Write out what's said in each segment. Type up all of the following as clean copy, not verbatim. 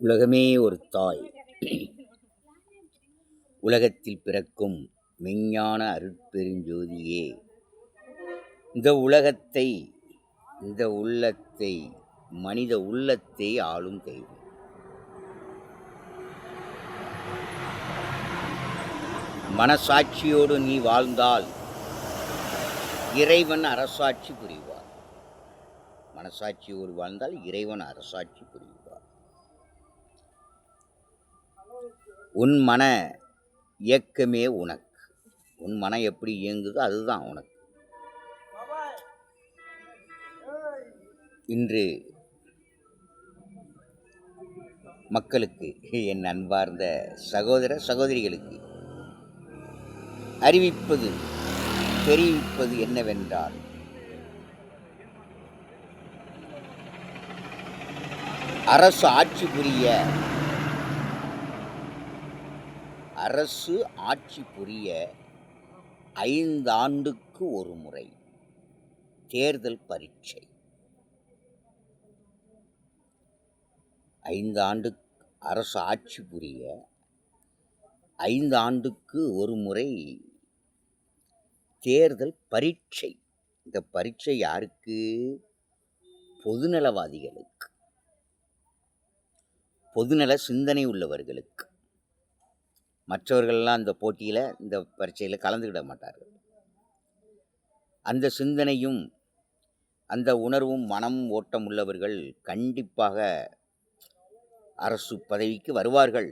உலகமே ஒரு தாய். உலகத்தில் பிறக்கும் மெஞ்ஞான அருட்பெருஞ்சோதியே, இந்த உலகத்தை, இந்த உள்ளத்தை, மனித உள்ளத்தை ஆளும் தெய்வம். மனசாட்சியோடு நீ வாழ்ந்தால் இறைவன் அரசாட்சி புரிவார். மனசாட்சியோடு வாழ்ந்தால் இறைவன் அரசாட்சி புரிவார். உன் மன இயக்கமே உனக்கு. உன் மனம் எப்படி இயங்குதோ அதுதான் உனக்கு. இன்று மக்களுக்கு, என் அன்பார்ந்த சகோதர சகோதரிகளுக்கு அறிவிப்பது, தெரிவிப்பது என்னவென்றால், அரசு ஆட்சி புரிய 5 ஆண்டுக்கு ஒரு முறை தேர்தல் பரீட்சை. 5 ஆண்டு அரசு ஆட்சி புரிய 5 ஆண்டுக்கு ஒரு முறை தேர்தல் பரீட்சை. இந்த பரீட்சை யாருக்கு? பொதுநலவாதிகளுக்கு, பொதுநல சிந்தனை உள்ளவர்களுக்கு. மற்றவர்கள்லாம் இந்த போட்டியில், இந்த பரீட்சையில் கலந்துக்கிட மாட்டார்கள். அந்த சிந்தனையும் அந்த உணர்வும் மனமும் ஓட்டம் உள்ளவர்கள் கண்டிப்பாக அரசு பதவிக்கு வருவார்கள்.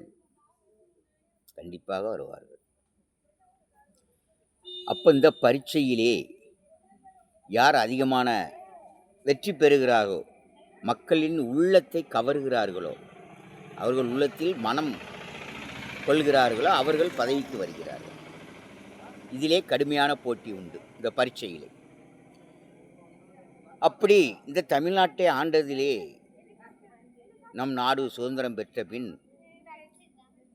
கண்டிப்பாக வருவார்கள். அப்போ இந்த பரீட்சையிலே யார் அதிகமான வெற்றி பெறுகிறார்களோ, மக்களின் உள்ளத்தை கவர்கிறார்களோ, அவர்கள் உள்ளத்தில் மனம் கொள்கிறார்களோ, அவர்கள் பதவிக்கு வருகிறார்கள். இதிலே கடுமையான போட்டி உண்டு இந்த பரீட்சையிலே. அப்படி இந்த தமிழ்நாட்டை ஆண்டதிலே, நம் நாடு சுதந்திரம் பெற்ற பின்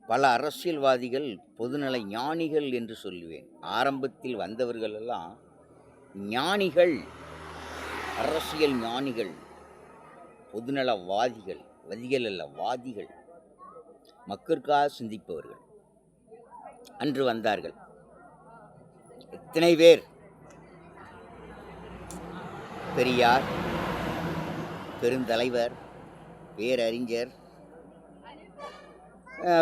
பல அரசியல்வாதிகள் பொதுநல ஞானிகள் என்று சொல்லுவேன். ஆரம்பத்தில் வந்தவர்களெல்லாம் ஞானிகள், அரசியல் ஞானிகள், பொதுநலவாதிகள். வதிகள் அல்ல, வாதிகள், மக்களுக்காக சிந்திப்பவர்கள் அன்று வந்தார்கள். எத்தனை பேர்! பெரியார், பெருந்தலைவர், பேரறிஞர்,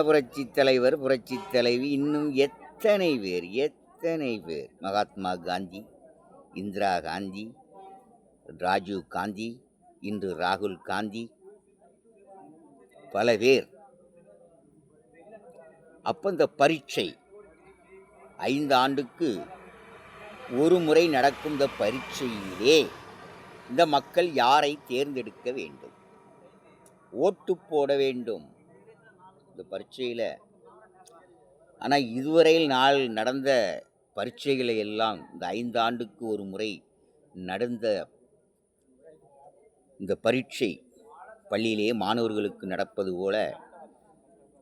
புரட்சி தலைவர், புரட்சி தலைவி, இன்னும் எத்தனை பேர், எத்தனை பேர்! மகாத்மா காந்தி, இந்திரா காந்தி, ராஜீவ் காந்தி, இன்று ராகுல் காந்தி, பல பேர். அப்போ இந்த பரீட்சை 5 ஆண்டுக்கு ஒரு முறை நடக்கும் இந்த பரீட்சையிலே இந்த மக்கள் யாரை தேர்ந்தெடுக்க வேண்டும்? ஓட்டு போட வேண்டும் இந்த பரீட்சையில். ஆனால் இதுவரையில் நடந்த பரீட்சைகளை எல்லாம், இந்த 5 ஆண்டுக்கு ஒரு முறை நடந்த இந்த பரீட்சை பள்ளியிலே மாணவர்களுக்கு நடப்பது போல,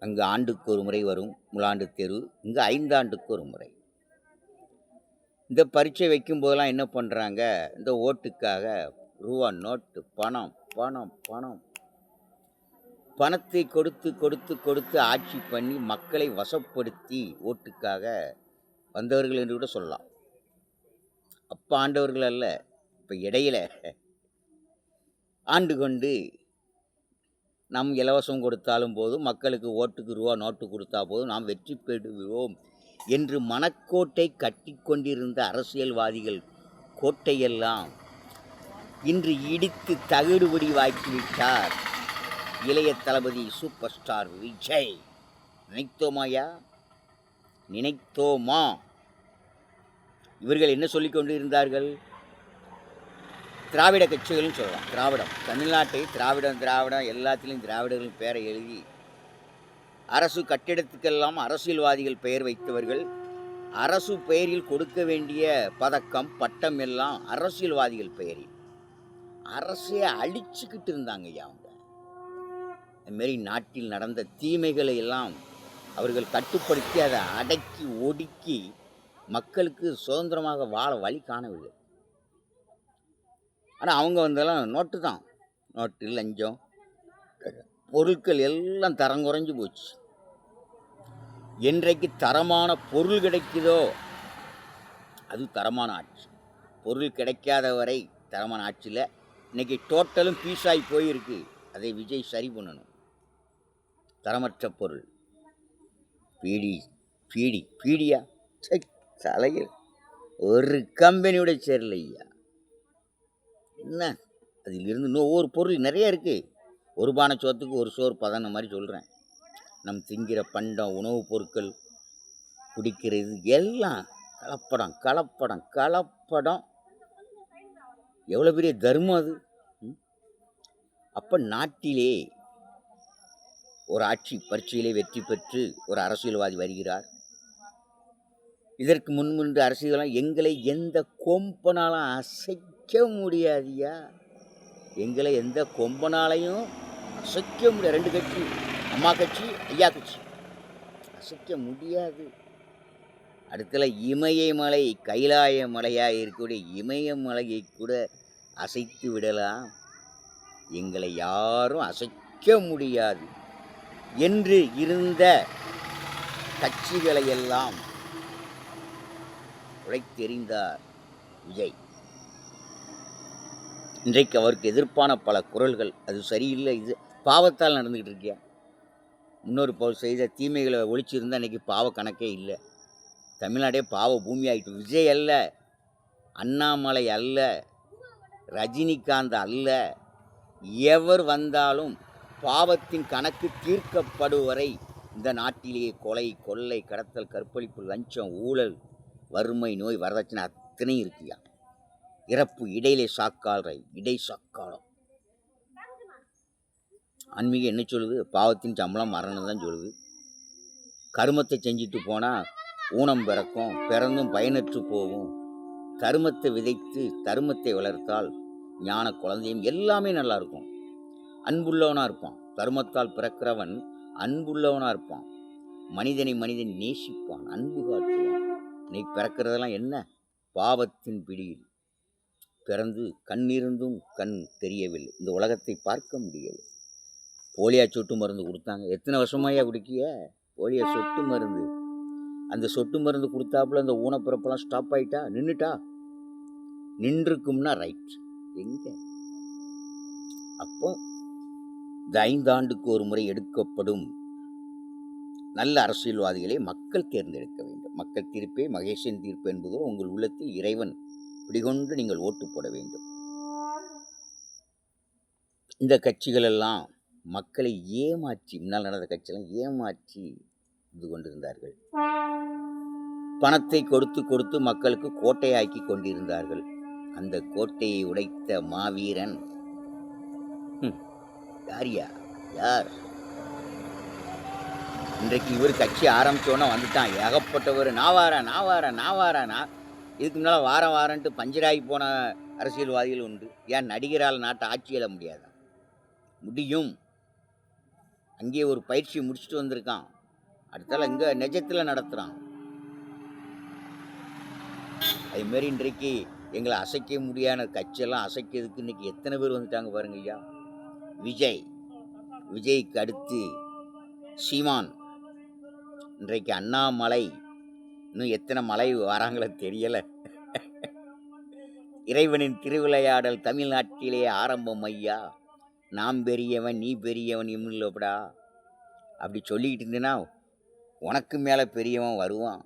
அங்கு ஆண்டுக்கு ஒரு முறை வரும் முலாண்டு தேர்வு, இங்கு 5 ஆண்டுக்கு ஒரு முறை. இந்த பரீட்சை வைக்கும் போதெல்லாம் என்ன பண்ணுறாங்க? இந்த ஓட்டுக்காக ரூபா நோட்டு, பணம் பணம் பணம், பணத்தை கொடுத்து கொடுத்து கொடுத்து ஆட்சி பண்ணி மக்களை வசப்படுத்தி ஓட்டுக்காக வந்தவர்கள் என்று கூட சொல்லலாம். அப்போ ஆண்டவர்கள் அல்ல, இப்போ இடையில ஆண்டு கொண்டு நாம் இலவசம் கொடுத்தாலும் போதும், மக்களுக்கு ஓட்டுக்கு ரூபா நோட்டு கொடுத்தா போதும், நாம் வெற்றி பெறுவோம் என்று மனக்கோட்டை கட்டி கொண்டிருந்த அரசியல்வாதிகள் கோட்டையெல்லாம் இன்று இடித்து தகுடுபடி வாக்கிவிட்டார் இளைய தளபதி சூப்பர் ஸ்டார் விஜய். நினைத்தோமாயா? நினைத்தோமா? இவர்கள் என்ன சொல்லிக் கொண்டு இருந்தார்கள்? திராவிட கட்சிகள்னு சொல்லலாம். திராவிடம், தமிழ்நாட்டை திராவிடம் திராவிடம் எல்லாத்திலையும் திராவிடர்களின் பெயரை எழுதி, அரசு கட்டிடத்துக்கெல்லாம் அரசியல்வாதிகள் பெயர் வைத்தவர்கள். அரசு பெயரில் கொடுக்க வேண்டிய பதக்கம், பட்டம் எல்லாம் அரசியல்வாதிகள் பெயரில். அரசையை அழிச்சுக்கிட்டு இருந்தாங்க ஐயா அவங்க. அதுமாரி நாட்டில் நடந்த தீமைகளை எல்லாம் அவர்கள் கட்டுப்படுத்தி அதை அடக்கி ஒடுக்கி மக்களுக்கு சுதந்திரமாக வாழ வழி காணவில்லை. ஆனால் அவங்க வந்தெல்லாம் நோட்டு தான், நோட்டு, லஞ்சம், பொருட்கள் எல்லாம் தரம் குறைஞ்சு போச்சு. என்றைக்கு தரமான பொருள் கிடைக்குதோ அது தரமான ஆட்சி. பொருள் கிடைக்காத வரை தரமான ஆட்சியில் இன்னைக்கு டோட்டலும் பீஸாகி போயிருக்கு. அதை விஜய் சரி பண்ணணும். தரமற்ற பொருள் பீடி பீடி பீடியா தலையில் ஒரு கம்பெனியோட சேரல ஐயா. என்ன அதிலிருந்து இன்னும் ஒவ்வொரு பொருள் நிறைய இருக்குது. ஒரு பானை சோத்துக்கு ஒரு சோறு பதன மாதிரி சொல்கிறேன். நம் திங்கிற பண்டம், உணவுப் பொருட்கள், குடிக்கிறது எல்லாம் கலப்படம் கலப்படம் கலப்படம். எவ்வளோ பெரிய தர்மம் அது. அப்போ நாட்டிலே ஒரு ஆட்சி பரீட்சையிலே வெற்றி பெற்று ஒரு அரசியல்வாதி வருகிறார். இதற்கு முன்பு அரசியலாம் எங்களை எந்த கொம்பனாலும் அசைக்க முடியாதியா. எங்களை எந்த கொம்பனாலையும் அசைக்க முடியாது. 2 கட்சி, அம்மா கட்சி, ஐயா கட்சி, அசைக்க முடியாது. அடுத்தல இமயமலை, கைலாய மலையாக இருக்கக்கூடிய இமயமலையை கூட அசைத்து விடலாம். எங்களை யாரும் அசைக்க முடியாது என்று இருந்த கட்சிகளையெல்லாம் உழைத்தெறிந்தார் விஜய். இன்றைக்கு அவருக்கு எதிர்ப்பான பல குரல்கள், அது சரியில்லை, இது பாவத்தால் நடந்துக்கிட்டு இருக்கியா. முன்னொரு போல் செய்த தீமைகளை ஒழிச்சிருந்தால் இன்றைக்கி பாவ கணக்கே இல்லை. தமிழ்நாடே பாவ பூமி ஆகிட்டு. விஜய் அல்ல, அண்ணாமலை அல்ல, ரஜினிகாந்த் அல்ல, எவர் வந்தாலும் பாவத்தின் கணக்கு தீர்க்கப்படுவரை இந்த நாட்டிலேயே கொலை, கொள்ளை, கடத்தல், கற்பழிப்பு, லஞ்சம், ஊழல், வறுமை, நோய், வரதட்சணை அத்தனை இருக்கியா. இறப்பு இடையிலே சாக்காலை, இடை சாக்காலம். ஆன்மீகம் என்ன சொல்லுது? பாவத்தின் சம்பளம் மரணம் தான் சொல்லுது. கருமத்தை செஞ்சுட்டு போனால் ஊனம் பிறக்கும், பிறந்தும் பயனற்று போகும். தருமத்தை விதைத்து தருமத்தை வளர்த்தால் ஞான குழந்தையும் எல்லாமே நல்லா இருக்கும். அன்புள்ளவனாக இருப்பான். தருமத்தால் பிறக்கிறவன் அன்புள்ளவனாக இருப்பான். மனிதனை மனிதன் நேசிப்பான், அன்பு காட்டுவான். இன்னைக்கு பிறக்கிறதெல்லாம் என்ன? பாவத்தின் பிடியில் பிறந்து கண்ணிருந்தும் கண் தெரியவில்லை, இந்த உலகத்தை பார்க்க முடியவில்லை. போலியோ சொட்டு மருந்து கொடுத்தாங்க. எத்தனை வருஷமாயா குடிக்கிய போலியோ சொட்டு மருந்து? அந்த சொட்டு மருந்து கொடுத்தாப்புல அந்த ஊனப்பிறப்பெல்லாம் ஸ்டாப் ஆகிட்டா, நின்றுட்டா? நின்றுக்கும்னா ரைட். எங்கே? அப்போ இந்த 5 ஆண்டுக்கு ஒரு முறை எடுக்கப்படும் நல்ல அரசியல்வாதிகளை மக்கள் தேர்ந்தெடுக்க வேண்டும். மக்கள் தீர்ப்பே மகேசன் தீர்ப்பு என்பதோ உங்கள் உள்ளத்தில் இறைவன் பிடிகொண்டு நீங்கள் ஓட்டு போட வேண்டும். இந்த கட்சிகளெல்லாம் மக்களை ஏமாற்றி, முன்னால் நடந்த கட்சியெல்லாம் ஏமாற்றி இது கொண்டிருந்தார்கள். பணத்தை கொடுத்து கொடுத்து மக்களுக்கு கோட்டையாக்கி கொண்டிருந்தார்கள். அந்த கோட்டையை உடைத்த மாவீரன் யாரியா? யார்? இன்றைக்கு இவர் கட்சி ஆரம்பித்தோன்னா வந்துட்டான் ஏகப்பட்டவர். நான் வாரேன். இதுக்கு முன்னால் வாரன்ட்டு பஞ்சராகி போன அரசியல்வாதிகள் உண்டு. ஏன் நடிகரால் நாட்டை ஆட்சியிட முடியாதா? முடியும். அங்கேயே ஒரு பயிற்சி முடிச்சுட்டு வந்திருக்கான். அடுத்தால இங்கே நிஜத்தில் நடத்துகிறான். அதுமாரி இன்றைக்கு எங்களை அசைக்க முடியாத கட்சியெல்லாம் அசைக்கிறதுக்கு இன்றைக்கி எத்தனை பேர் வந்துட்டாங்க பாருங்க ஐயா. விஜய்க்கு அடுத்து சீமான், இன்றைக்கு அண்ணாமலை, இன்னும் எத்தனை மலை வராங்களோ தெரியலை. இறைவனின் திருவிளையாடல் தமிழ்நாட்டிலே ஆரம்பம் ஐயா. நாம் பெரியவன் நீ பெரியவன் இல்லப்படா. அப்படி சொல்லிக்கிட்டு இருந்தேன்னா உனக்கு மேலே பெரியவன் வருவான்.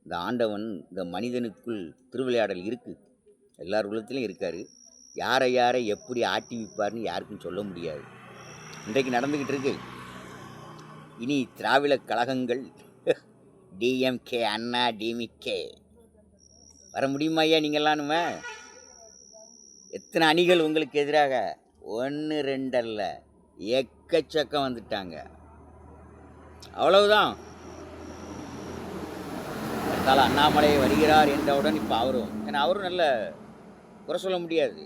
இந்த ஆண்டவன் இந்த மனிதனுக்குள் திருவிளையாடல் இருக்குது, எல்லார் உள்ளத்துலையும் இருக்கார். யாரை எப்படி ஆட்டி வைப்பார்னு யாருக்கும் சொல்ல முடியாது. இன்றைக்கு நடந்துக்கிட்டு இருக்கு. இனி திராவிட கழகங்கள் டிஎம்கே, அண்ணா டிஎம்கே வர முடியுமா ஐயா? நீங்கள்லானுமே எத்தனை அணிகள் உங்களுக்கு எதிராக? 1 2 அல்ல, எக்கச்சக்கம் வந்துட்டாங்க. அவ்வளவுதான். அடுத்தால அண்ணாமலை வருகிறார் என்றவுடன் இப்போ அவரும், ஏன்னா அவரும் நல்ல குறை சொல்ல முடியாது.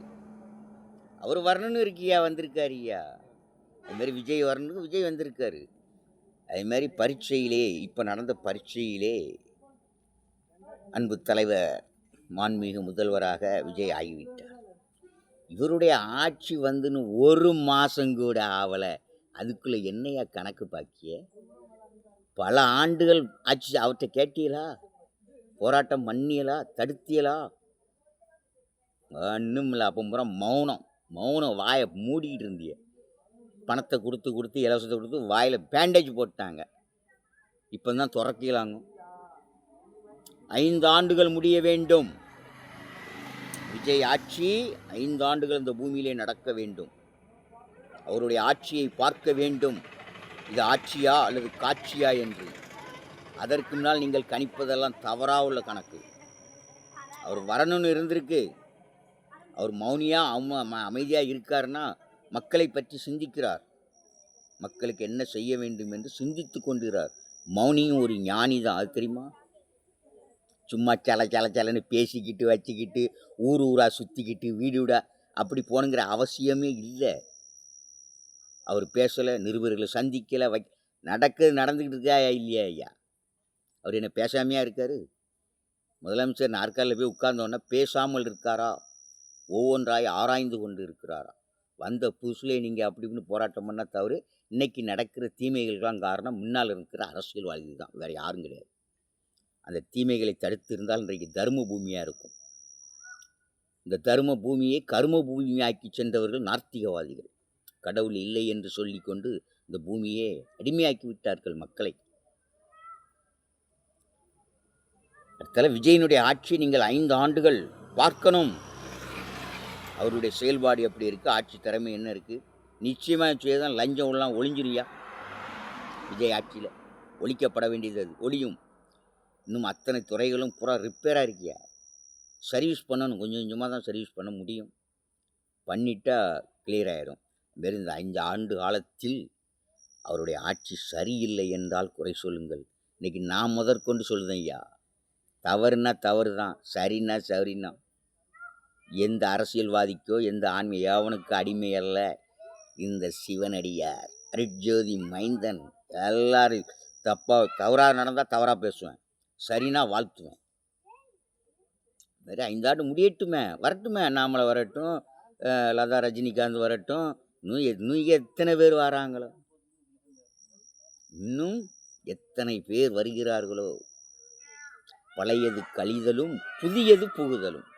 அவர் வரணும்னு இருக்கியா, வந்திருக்காருயா. அதுமாரி விஜய் வரணுக்கு விஜய் வந்திருக்காரு. அதுமாரி பரீட்சையிலே, இப்போ நடந்த பரீட்சையிலே அன்பு தலைவர் மாண்புமிகு முதல்வராக விஜய் ஆகிவிட்டார். இவருடைய ஆட்சி வந்துன்னு 1 மாதம் கூட ஆகலை. அதுக்குள்ளே என்னையா கணக்கு பாக்கிய? பல ஆண்டுகள் ஆச்சு, அவர்கிட்ட கேட்டீங்களா? போராட்டம் பண்ணியலா? தடுத்தியலா? ஒன்றும் இல்லை. அப்போ பூரா மௌனம். மௌனம், வாயை மூடிக்கிட்டு இருந்திய. பணத்தை கொடுத்து கொடுத்து இலவசத்தை கொடுத்து வாயில் பேண்டேஜ் போட்டாங்க. இப்போ தான் துறக்கலாங்க. 5 ஆண்டுகள் முடிய வேண்டும். விஜய் ஆட்சி 5 ஆண்டுகள் இந்த பூமியிலே நடக்க வேண்டும். அவருடைய ஆட்சியை பார்க்க வேண்டும். இது ஆட்சியா அல்லது காட்சியா என்று. அதற்கு முன்னால் நீங்கள் கணிப்பதெல்லாம் தவறாக உள்ள கணக்கு. அவர் வரணும்னு இருந்திருக்கு. அவர் மௌனியாக அமைதியாக இருக்காருன்னா மக்களை பற்றி சிந்திக்கிறார். மக்களுக்கு என்ன செய்ய வேண்டும் என்று சிந்தித்து கொண்டிருக்கிறார். மௌனியும் ஒரு ஞானி தான், அது தெரியுமா? சும்மா சலன்னு பேசிக்கிட்டு வச்சுக்கிட்டு ஊராக சுற்றிக்கிட்டு வீடா அப்படி போகணுங்கிற அவசியமே இல்லை. அவர் பேசலை, நிருபர்களை சந்திக்கலை, நடந்துக்கிட்டு இருக்கா இல்லையா ஐயா? அவர் என்ன பேசாமையா இருக்கார்? முதலமைச்சர் நாற்காலில் போய் உட்கார்ந்தோன்னா பேசாமல் இருக்காரா? ஒவ்வொன்றாய் ஆராய்ந்து கொண்டு இருக்கிறாரா? வந்த புதுசுலே நீங்கள் அப்படி இப்படின்னு போராட்டம் பண்ணால் தவிர இன்றைக்கி நடக்கிற தீமைகளுக்கெல்லாம் காரணம் முன்னால் இருக்கிற அரசியல்வாதிகள் தான், வேறு யாரும் கிடையாது. அந்த தீமைகளை தடுத்து இருந்தால் இன்றைக்கு தர்ம பூமியாக இருக்கும். இந்த தர்ம பூமியை கர்ம பூமியாக்கி சென்றவர்கள் நார்த்திகவாதிகள். கடவுள் இல்லை என்று சொல்லிக்கொண்டு இந்த பூமியை அடிமையாக்கி விட்டார்கள் மக்களை. அடுத்தால விஜயனுடைய ஆட்சி நீங்கள் 5 ஆண்டுகள் பார்க்கணும். அவருடைய செயல்பாடு எப்படி இருக்குது, ஆட்சி திறமை என்ன இருக்குது? நிச்சயமாக செய்யதான் லஞ்சம் எல்லாம் ஒழிஞ்சிருயா. விஜய் ஆட்சியில் ஒழிக்கப்பட வேண்டியது அது ஒழியும். இன்னும் அத்தனை துறைகளும் பூரா ரிப்பேராக இருக்கியா. சர்வீஸ் பண்ணணும், கொஞ்சம் கொஞ்சமாக தான் சர்வீஸ் பண்ண முடியும். பண்ணிட்டா கிளியர் ஆகிடும். வேறு இந்த 5 ஆண்டு காலத்தில் அவருடைய ஆட்சி சரியில்லை என்றால் குறை சொல்லுங்கள். இன்றைக்கி நான் முதற்கொண்டு சொல்லுதேன் ஐயா, தவறுனா தவறு தான், சரின்னா சரின்னா. எந்த அரசியல்வாதிக்கோ எந்த எவனுக்கு அடிமை அல்ல இந்த சிவனடியார், அருட்ஜோதி மைந்தன். எல்லாரும் தவறாக நடந்தால் தவறாக பேசுவேன், சரினா வாழ்த்துவேன். வேறு 5 ஆண்டு முடியட்டுமே, வரட்டுமே. அண்ணாமலை வரட்டும், லதா ரஜினிகாந்த் வரட்டும், இன்னும் எத்தனை பேர் வராங்களோ, இன்னும் எத்தனை பேர் வருகிறார்களோ. பழையது கழிதலும் புதியது புகுதலும்.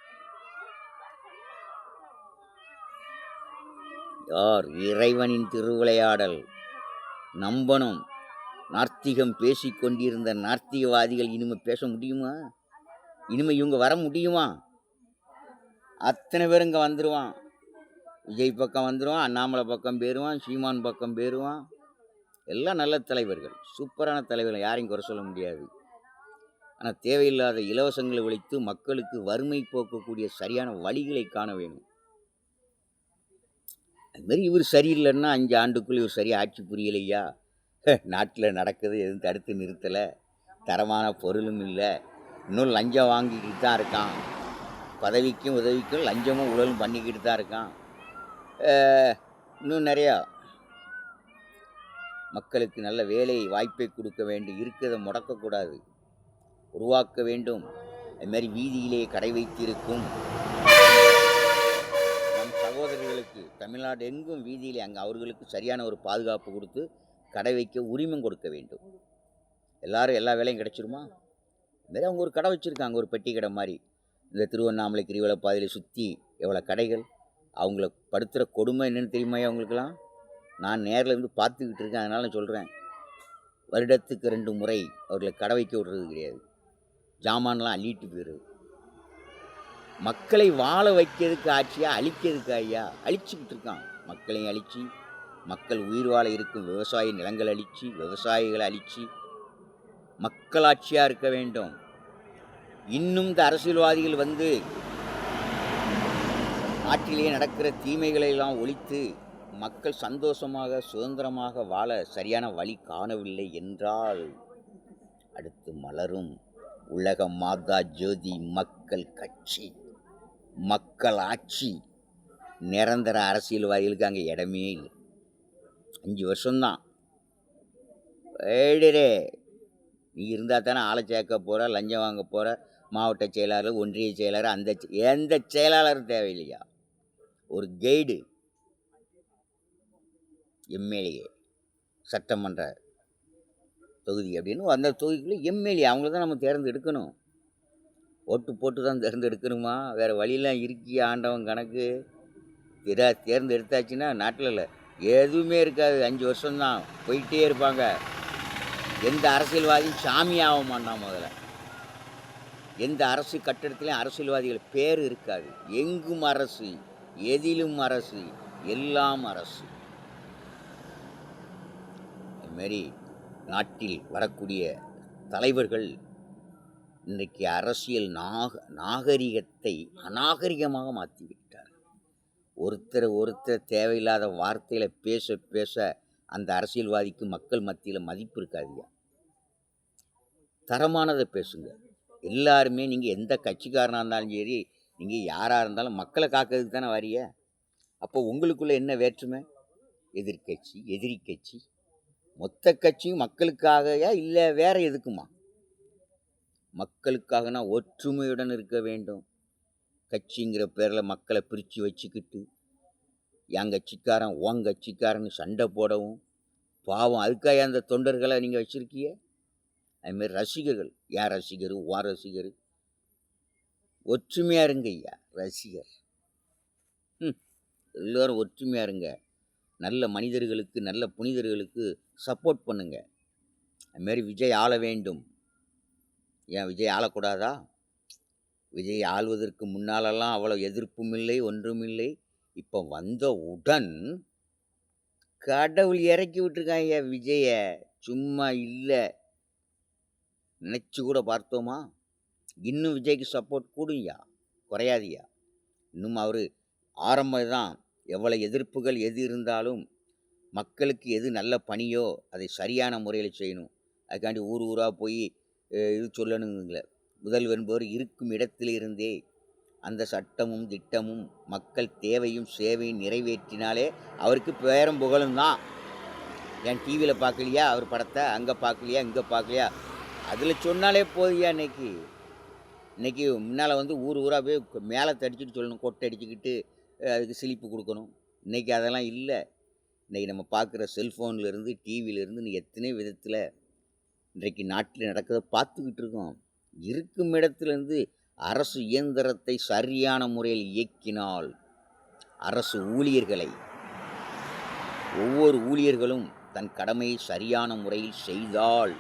யார்? இறைவனின் திருவிளையாடல். நம்பணும். நார்த்திகம் பேசிக்கொண்டிருந்த நார்த்திகவாதிகள் இனிமேல் பேச முடியுமா? இனிமேல் இவங்க வர முடியுமா? அத்தனை பேர் இங்கே வந்துடுவான். விஜய் பக்கம் வந்துடுவான், அண்ணாமலை பக்கம் பேருவான், சீமான் பக்கம் பேருவான். எல்லாம் நல்ல தலைவர்கள், சூப்பரான தலைவர்கள், யாரையும் குறை சொல்ல முடியாது. ஆனால் தேவையில்லாத இலவசங்களை ஒழித்து மக்களுக்கு வறுமை போக்கக்கூடிய சரியான வழிகளை காண வேணும். அதுமாரி இவர் சரியில்லைன்னா 5 ஆண்டுக்குள் இவர் சரியாக ஆட்சி புரியலையா? நாட்டில் நடக்குது எதுவும் தடுத்து நிறுத்தலை, தரமான பொருளும் இல்லை, இன்னும் லஞ்சம் வாங்கிக்கிட்டு தான் இருக்கான், பதவிக்கும் உதவிக்கும் லஞ்சமும் ஊழலும் பண்ணிக்கிட்டு தான் இருக்கான். இன்னும் நிறையா மக்களுக்கு நல்ல வேலை வாய்ப்பை கொடுக்க வேண்டும், இருக்கிறத முடக்கக்கூடாது, உருவாக்க வேண்டும். அதுமாதிரி வீதியிலே கடை வைத்திருக்கும் நம் சகோதரர்களுக்கு தமிழ்நாடு எங்கும் வீதியிலே அங்கே அவர்களுக்கு சரியான ஒரு பாதுகாப்பு கொடுத்து கடை வைக்க உரிமம் கொடுக்க வேண்டும். எல்லாரும் எல்லா வேலையும் கிடைச்சிருமா? அதுமாரி அவங்க ஒரு கடை வச்சுருக்காங்க, ஒரு பெட்டி கடை மாதிரி. இந்த திருவண்ணாமலை கிரிவல பாதையில் சுற்றி எவ்வளோ கடைகள். அவங்கள படுத்துகிற கொடுமை என்னென்னு தெரியுமா அவங்களுக்கெல்லாம்? நான் நேரில் இருந்து பார்த்துக்கிட்டு இருக்கேன், அதனால நான் சொல்கிறேன். வருடத்துக்கு 2 முறை அவர்களை கடை வைக்க விடுறது கிடையாது, ஜாமான்லாம் அள்ளிட்டு போயிடுது. மக்களை வாழ வைக்கிறதுக்கு ஆட்சியா, அழிக்கிறதுக்கு ஐயா? அழிச்சுக்கிட்டு இருக்கான். மக்களையும் அழிச்சு, மக்கள் உயிர் வாழ இருக்கும் விவசாய நிலங்கள் அழிச்சு, விவசாயிகளை அழிச்சு, மக்களாட்சியாக இருக்க வேண்டும். இன்னும் இந்த அரசியல்வாதிகள் வந்து நாட்டிலே நடக்கிற தீமைகளை எல்லாம் ஒழித்து மக்கள் சந்தோஷமாக சுதந்திரமாக வாழ சரியான வழி காணவில்லை என்றால் அடுத்து மலரும் உலக மாதா ஜோதி மக்கள் கட்சி, மக்கள் ஆட்சி. நிரந்தர அரசியல்வாதிகளுக்கு அங்கே இடமே இல்லை. 5 வருஷம்தான். ஏடிரே, நீ இருந்தால் தானே ஆளை சேர்க்க போகிற, லஞ்சம் வாங்க போகிற. மாவட்ட செயலாளர், ஒன்றிய செயலாளர், எந்த செயலாளரும் தேவையில்லையா? ஒரு கைடு, எம்எல்ஏ சட்டமன்ற தொகுதி அப்படின்னு அந்த தொகுதிக்குள்ளே எம்எல்ஏ அவங்கள தான் நம்ம தேர்ந்தெடுக்கணும். ஓட்டு போட்டு தான் தேர்ந்தெடுக்கணுமா? வேறு வழியெல்லாம் இருக்கியா? ஆண்டவன் கணக்கு. தேர்ந்தெடுத்தாச்சுன்னா நாட்டில் இல்லை எதுவுமே இருக்காது. 5 வருஷம்தான் போயிட்டே இருப்பாங்க. எந்த அரசியல்வாதியும் சாமி ஆக மாட்டான். முதல்ல எந்த அரசு கட்டிடத்துலையும் அரசியல்வாதிகள் பேர் இருக்காது. எங்கும் அரசு, எதிலும் அரசு, எல்லாம் அரசு. அதுமாரி நாட்டில் வரக்கூடிய தலைவர்கள் இன்றைக்கு அரசியல் நாகரிகத்தை அநாகரிகமாக மாற்றிவிட்டார். ஒருத்தர் தேவையில்லாத வார்த்தையில் பேச பேச அந்த அரசியல்வாதிக்கு மக்கள் மத்தியில் மதிப்பு இருக்காதியா. தரமானதை பேசுங்க. எல்லாருமே நீங்கள் எந்த கட்சிக்காரனாக இருந்தாலும் சரி, நீங்கள் யாராக இருந்தாலும் மக்களை காக்கிறதுக்கு தானே வாரிய. அப்போ உங்களுக்குள்ளே என்ன வேற்றுமை? எதிர்கட்சி, எதிரி கட்சி, மொத்த கட்சியும் மக்களுக்காகயா இல்லை வேற எதுக்குமா? மக்களுக்காகனா ஒற்றுமையுடன் இருக்க வேண்டும். கட்சிங்கிற பேரில் மக்களை பிரித்து வச்சுக்கிட்டு என் கட்சிக்காரன் உன் கட்சிக்காரன்னு சண்டை போடவும் பாவம். அதுக்காக அந்த தொண்டர்களை நீங்கள் வச்சுருக்கீங்க. அதுமாரி ரசிகர்கள், என் ரசிகர் உன் ரசிகர், ஒற்றுமையாக இருங்க ஐயா. ரசிகர் எல்லோரும் ஒற்றுமையாக இருங்க. நல்ல மனிதர்களுக்கு, நல்ல புனிதர்களுக்கு சப்போர்ட் பண்ணுங்க. அதுமாரி விஜய் ஆள வேண்டும். ஏன் விஜய் ஆளக்கூடாதா? விஜய் ஆள்வதற்கு முன்னாலெல்லாம் அவ்வளோ எதிர்ப்பும் இல்லை, ஒன்றும் இல்லை. இப்போ வந்தவுடன் கடவுள் இறக்கி விட்டுருக்காங்க விஜய. சும்மா இல்லை, நினச்சி கூட பார்த்தோமா? இன்னும் விஜய்க்கு சப்போர்ட் கூடுங்கயா, குறையாதியா. இன்னும் அவர் ஆரம்பம் தான். எவ்வளோ எதிர்ப்புகள் எது இருந்தாலும் மக்களுக்கு எது நல்ல பணியோ அதை சரியான முறையில் செய்யணும். அதுக்காண்டி ஊர் ஊராக போய் இது சொல்லணுங்கள. முதல்வர் என்பவர் இருக்கும் இடத்திலிருந்தே அந்த சட்டமும் திட்டமும் மக்கள் தேவையும் சேவையும் நிறைவேற்றினாலே அவருக்கு பேரும் புகழும் தான். என் டிவியில் பார்க்கலையா அவர் படத்தை? அங்கே பார்க்கலையா, இங்கே பார்க்கலையா? அதில் சொன்னாலே போதியா. இன்றைக்கி முன்னால் ஊர் ஊராக போய் மேலே தடிச்சுட்டு சொல்லணும், கொட்டை அடிச்சுக்கிட்டு அதுக்கு சிலிப்பு கொடுக்கணும். இன்றைக்கி அதெல்லாம் இல்லை. இன்றைக்கி நம்ம பார்க்குற செல்ஃபோன்லேருந்து டிவியிலேருந்து எத்தனை விதத்தில் இன்றைக்கு நாட்டில் நடக்கிறத பார்த்துக்கிட்டு இருக்கோம். இருக்கும் இடத்துலேருந்து அரசு இயந்திரத்தை சரியான முறையில் இயக்கினால், அரசு ஊழியர்களை ஒவ்வொரு ஊழியர்களும் தன் கடமையை சரியான முறையில் செய்தால்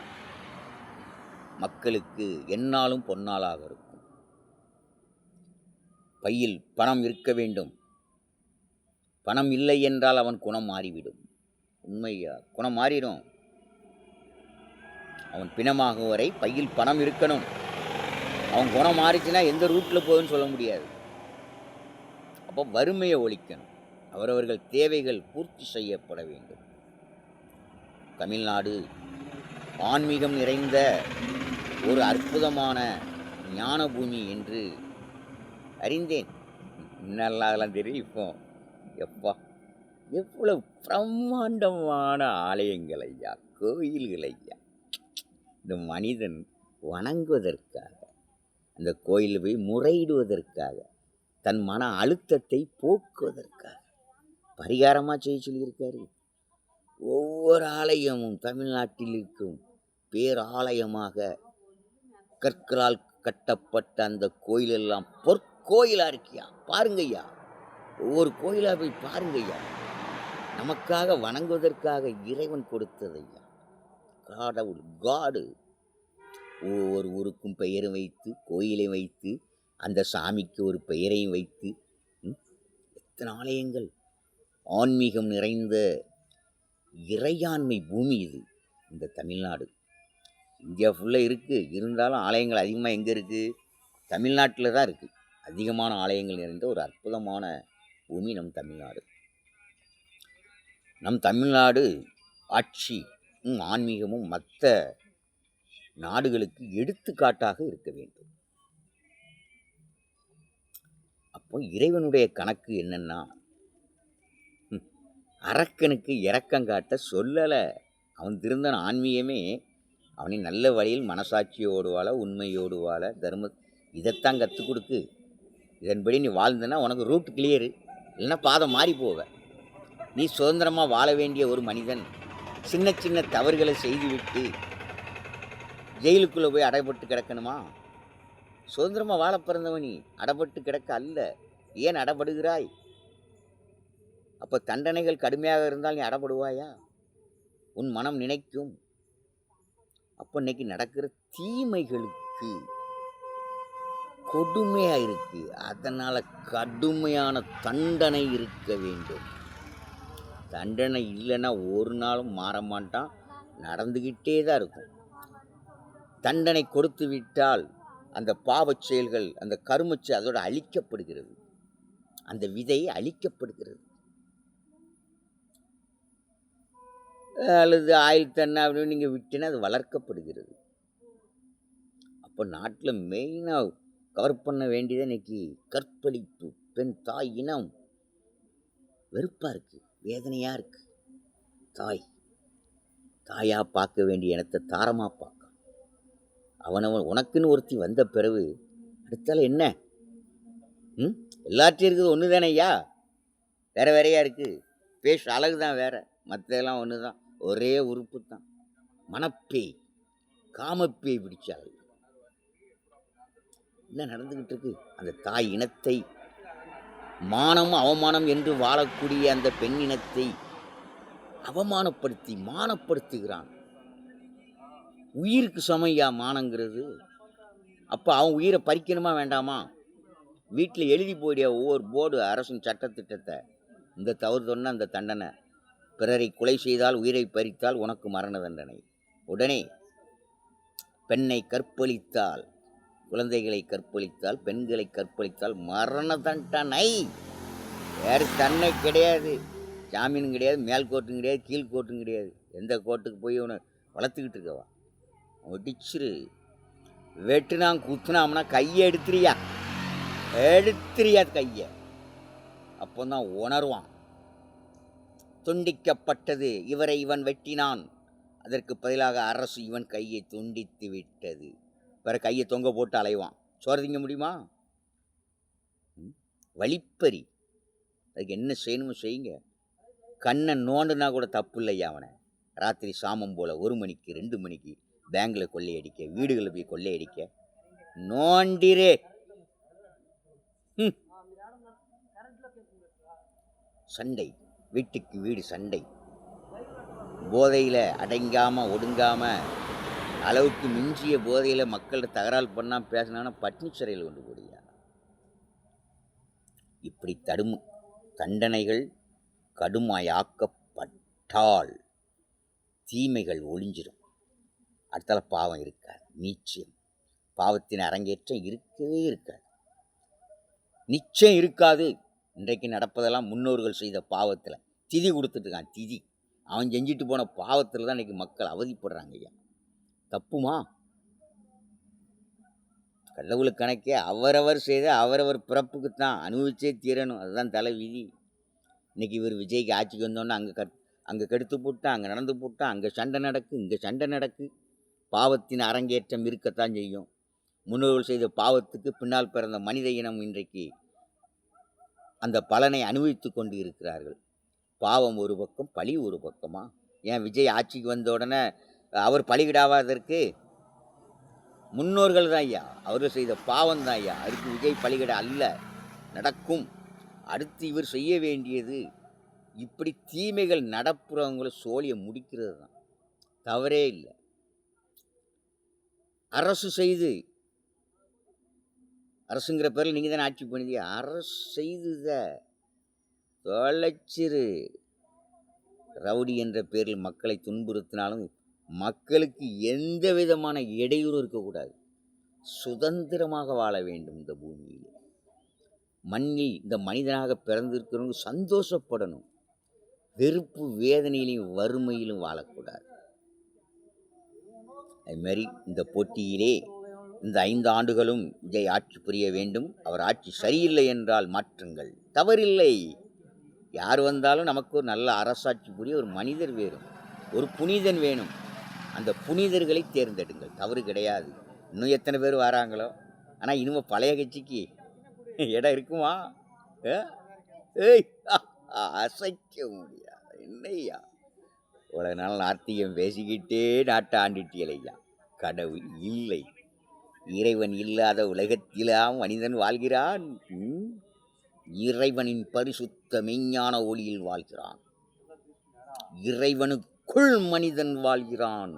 மக்களுக்கு எந்நாளும் பொன்னாளாக இருக்கும். பையில் பணம் இருக்க வேண்டும். பணம் இல்லை என்றால் அவன் குணம் மாறிவிடும். உண்மையா, குணம் மாறிடும். அவன் பிணமாகும் வரை பையில் பணம் இருக்கணும். அவன் குணம் மாறிச்சுன்னா எந்த ரூட்டில் போகுதுன்னு சொல்ல முடியாது. அப்போ வறுமையை ஒழிக்கணும். அவரவர்கள் தேவைகள் பூர்த்தி செய்யப்பட வேண்டும். தமிழ்நாடு ஆன்மீகம் நிறைந்த ஒரு அற்புதமான ஞான பூமி என்று அறிந்தேன். இன்னெல்லாம் அதெல்லாம் தெரியும். இப்போ எப்பா எவ்வளவு பிரம்மாண்டமான ஆலயங்கள் ஐயா, கோயில்கள் ஐயா. இந்த மனிதன் வணங்குவதற்காக, அந்த கோயிலில் போய் முறையிடுவதற்காக, தன் மன அழுத்தத்தை போக்குவதற்காக பரிகாரமாக செய்ய சொல்லியிருக்காரு. ஒவ்வொரு ஆலயமும் தமிழ்நாட்டில் இருக்கும் பேராலயமாக கற்களால் கட்டப்பட்ட அந்த கோயிலெல்லாம் பொற்கோயிலாக இருக்கியா. பாருங்கய்யா, ஒவ்வொரு கோயிலாக போய் பாருங்கய்யா. நமக்காக வணங்குவதற்காக இறைவன் கொடுத்ததையா. கடவுள் காடு ஒவ்வொரு ஊருக்கும் பெயரை வைத்து, கோயிலை வைத்து, அந்த சாமிக்கு ஒரு பெயரையும் வைத்து, எத்தனை ஆலயங்கள். ஆன்மீகம் நிறைந்த இறையாண்மை பூமி இது இந்த தமிழ்நாடு. இந்தியா ஃபுல்லாக இருக்குது. இருந்தாலும் ஆலயங்கள் அதிகமாக எங்கே இருக்குது? தமிழ்நாட்டில் தான் இருக்குது. அதிகமான ஆலயங்கள் நிறைந்த ஒரு அற்புதமான பூமி நம் தமிழ்நாடு. நம் தமிழ்நாடு ஆட்சி ஆன்மீகமும் மற்ற நாடுகளுக்கு எடுத்துக்காட்டாக இருக்க வேண்டும். அப்போ இறைவனுடைய கணக்கு என்னன்னா, அரக்கனுக்கு இரக்கம் காட்ட சொல்லலை. அவன் திருந்தன ஆன்மீகமே அவனை நல்ல வழியில் மனசாட்சியோடு வாழ, உண்மையோடு வாழ, தர்ம இதைத்தான் கற்றுக் கொடுக்கு. இதன்படி நீ வாழ்ந்தனா உனக்கு ரூட் கிளியரு, இல்லைன்னா பாதை மாறி போவ. நீ சுதந்திரமாக வாழ வேண்டிய ஒரு மனிதன் சின்ன சின்ன தவறுகளை செய்துவிட்டு ஜெயிலுக்குள்ளே போய் அடைபட்டு கிடக்கணுமா? சுதந்திரமாக வாழ பிறந்தவனி அடைபட்டு கிடக்க அல்ல. ஏன் அடைபடுகிறாய்? அப்போ தண்டனைகள் கடுமையாக இருந்தால் நீ அடைபடுவாயா? உன் மனம் நினைக்கும். அப்போ இன்னைக்கு நடக்கிற தீமைகளுக்கு கொடுமையாக இருக்கு. அதனால் கடுமையான தண்டனை இருக்க வேண்டும். தண்டனை இல்லைன்னா ஒரு நாளும் மாற மாட்டான், நடந்துக்கிட்டே தான் இருக்கும். தண்டனை கொடுத்து விட்டால் அந்த பாவச் செயல்கள், அந்த கருமச்சு அதோட அழிக்கப்படுகிறது. அந்த விதை அழிக்கப்படுகிறது. அல்லது ஆயில் தண்ணை அப்படின்னு நீங்கள் விட்டுனா அது வளர்க்கப்படுகிறது. அப்போ நாட்டில் மெயினாக கவர் பண்ண வேண்டியது இன்னைக்கு கற்பழிப்பு, பெண் தாய் இனம். வெறுப்பாக இருக்குது, வேதனையாக இருக்குது. தாயாக பார்க்க வேண்டிய இனத்தை தாரமாக பார்க்க, அவனவன் உனக்குன்னு ஒருத்தி வந்த பிறகு அடுத்தால என்ன? எல்லாத்தையும் இருக்குது ஒன்று தானே ஐயா, வேற வேறையா இருக்குது. பேச அழகு தான் வேற, மற்றதெல்லாம் ஒன்று தான், ஒரே உறுப்பு தான். மனப்பேய், காமப்பேய் பிடிச்சாள். என்ன நடந்துக்கிட்டு இருக்கு? அந்த தாய் இனத்தை, மானம் அவமானம் என்று வாழக்கூடிய அந்த பெண் இனத்தை அவமானப்படுத்தி மானப்படுத்துகிறான். உயிருக்கு சமையா மானங்கிறது. அப்போ அவன் உயிரை பறிக்கணுமா வேண்டாமா? வீட்டில் எழுதி போயிடிய ஒவ்வொரு போர்டு, அரசின் சட்டத்திட்டத்தை, இந்த தவறு சொன்ன அந்த தண்டனை, பிறரை கொலை செய்தால், உயிரை பறித்தால் உனக்கு மரண தண்டனை. உடனே பெண்ணை கற்பழித்தால், குழந்தைகளை கற்பழித்தால், பெண்களை கற்பழித்தால் மரண தண்டனை. வேறு தண்டனை கிடையாது. ஜாமீனும் கிடையாது, மேல் கோர்ட்டும் கிடையாது, கீழ் கோர்ட்டும் கிடையாது. எந்த கோர்ட்டுக்கு போய் உன்னை வளர்த்துக்கிட்டு இருக்கவா? ஒடிச்சிரு. வெட்டுனான் குத்துனாம்னா கையை எடுத்துறியா கையை. அப்போ தான் உணர்வான். துண்டிக்கப்பட்டது, இவரை இவன் வெட்டினான், அதற்கு பதிலாக அரசு இவன் கையை துண்டித்து விட்டது. வேற கையை தொங்க போட்டு அலைவான். சோறு திங்க முடியுமா? வழிப்பறி. அதுக்கு என்ன செய்யணுமோ செய்யுங்க. கண்ணை நோண்டுனா கூட தப்பு இல்லையா? அவனை ராத்திரி சாமம் போல் 1 மணிக்கு 2 மணிக்கு பேங்கில் கொள்ளையடிக்க, வீடுகளில் போய் கொள்ளையடிக்க நோண்டிரே. சண்டை, வீட்டுக்கு வீடு சண்டை. போதையில் அடங்காமல் ஒடுங்காமல், அளவுக்கு மிஞ்சிய போதையில் மக்கள்கிட்ட தகராறு பண்ணால் பேசினான்னா பட்டினி சிறையில் கொண்டு போடியா. இப்படி தண்டனைகள் கடுமையாக்கப்பட்டால் தீமைகள் ஒளிஞ்சிடும். அடுத்தால பாவம் இருக்காது. நிச்சயம் பாவத்தின் அரங்கேற்றம் இருக்கவே இருக்காது. நிச்சயம் இருக்காது. இன்றைக்கு நடப்பதெல்லாம் முன்னோர்கள் செய்த பாவத்தில் திதி கொடுத்துட்டு இருக்கான். திதி அவன் செஞ்சுட்டு போன பாவத்தில் தான் இன்றைக்கி மக்கள் அவதிப்படுறாங்க. ஐயா, தப்புமா? கடவுள் கணக்கே அவரவர் செய்த அவரவர் பிறப்புக்குத்தான் அனுபவிச்சே தீரணும். அதுதான் தலை விதி. இன்றைக்கி இவர் விஜய்க்கு ஆட்சிக்கு வந்தோன்னே அங்கே கெடுத்து போட்டான், அங்கே நடந்து போட்டான், அங்கே சண்டை நடக்கு, இங்கே சண்டை நடக்கு. பாவத்தின் அரங்கேற்றம் இருக்கத்தான் செய்யும். முன்னோர்கள் செய்த பாவத்துக்கு பின்னால் பிறந்த மனித இனம் இன்றைக்கு அந்த பலனை அனுபவித்து கொண்டு இருக்கிறார்கள். பாவம் ஒரு பக்கம், பழி ஒரு பக்கமா? ஏன் விஜய் ஆட்சிக்கு வந்த உடனே அவர் பலிகிடாவதற்கு முன்னோர்கள் தான் ஐயா, அவர்கள் செய்த பாவம் தான் ஐயா. அதுக்கு விஜய் பலிகிட அல்ல. நடக்கும். அடுத்து இவர் செய்ய வேண்டியது இப்படி தீமைகள் நடப்புறவங்களை சோழியை முடிக்கிறது தான். தவறே இல்லை. அரசு செய்து, அரசுங்கிற பேரில் நீங்கள் தானே ஆட்சி பண்ணிங்க, அரசு செய்துத தொலைச்சிரு. ரவுடி என்ற பேரில் மக்களை துன்புறுத்தினாலும் மக்களுக்கு எந்த விதமான இடையூறு இருக்கக்கூடாது. சுதந்திரமாக வாழ வேண்டும். இந்த பூமியில், மண்ணில் இந்த மனிதனாக பிறந்திருக்கிறவங்க சந்தோஷப்படணும். வெறுப்பு வேதனையிலும் வறுமையிலும் வாழக்கூடாது. அதுமாரி இந்த போட்டியிலே இந்த 5 ஆண்டுகளும் விஜய் ஆட்சி புரிய வேண்டும். அவர் ஆட்சி சரியில்லை என்றால் மாற்றுங்கள், தவறில்லை. யார் வந்தாலும் நமக்கு ஒரு நல்ல அரசாட்சி புரிய ஒரு மனிதர் வேணும், ஒரு புனிதன் வேணும். அந்த புனிதர்களை தேர்ந்தெடுங்கள், தவறு கிடையாது. இன்னும் எத்தனை பேர் வராங்களோ. ஆனால் இனிமேல் பழைய கட்சிக்கு இடம் இருக்குமா? ஏய், அசைக்க முடியாது. என்னையா இவ்வளவு நாள் நாத்திகம் பேசிக்கிட்டே நாட்டை ஆண்டிட்டியலையா. கடவுள் இல்லை, இறைவன் இல்லாத உலகத்திலாம் மனிதன் வாழ்கிறான். இறைவனின் பரிசுத்த மெய்ஞான ஒளியில் வாழ்கிறான். இறைவனுக்குள் மனிதன் வாழ்கிறான்.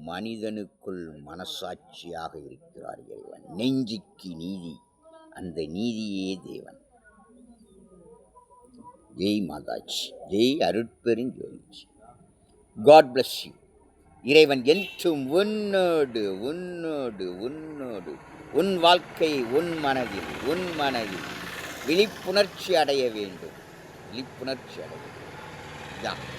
மனிதனுக்குள் மனசாட்சியாக இருக்கிறார் இறைவன். நெஞ்சுக்கு நீதி, அந்த நீதியே தேவன். Jai Mataji, Jai Arutperunjothi. God bless you. இறைவன் என்றும் உன்னோடு உன்னோடு உன்னோடு. உன் வாழ்க்கை உன் மனதில் விழிப்புணர்ச்சி அடைய வேண்டும். விழிப்புணர்ச்சி அடைய வேண்டும்.